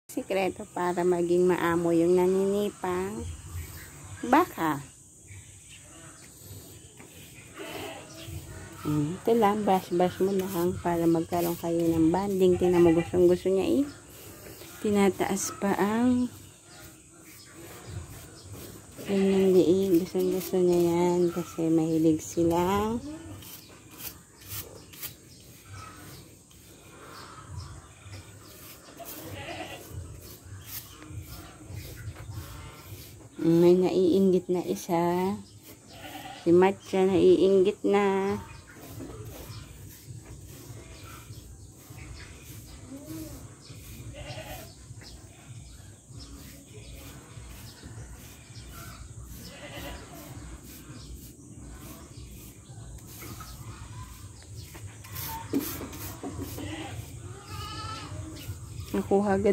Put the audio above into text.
Sikreto para maging maamo yung naninipang baka. Ito lang, bash-bash mo lang para magkaroon kayo ng banding. Tingnan mo, gustong-gusto niya tinataas pa ang kanyang liig. Gustong-gusto niya yan kasi mahilig silang may naiinggit na isa. Si Matcha naiinggit na. Nakuha agad.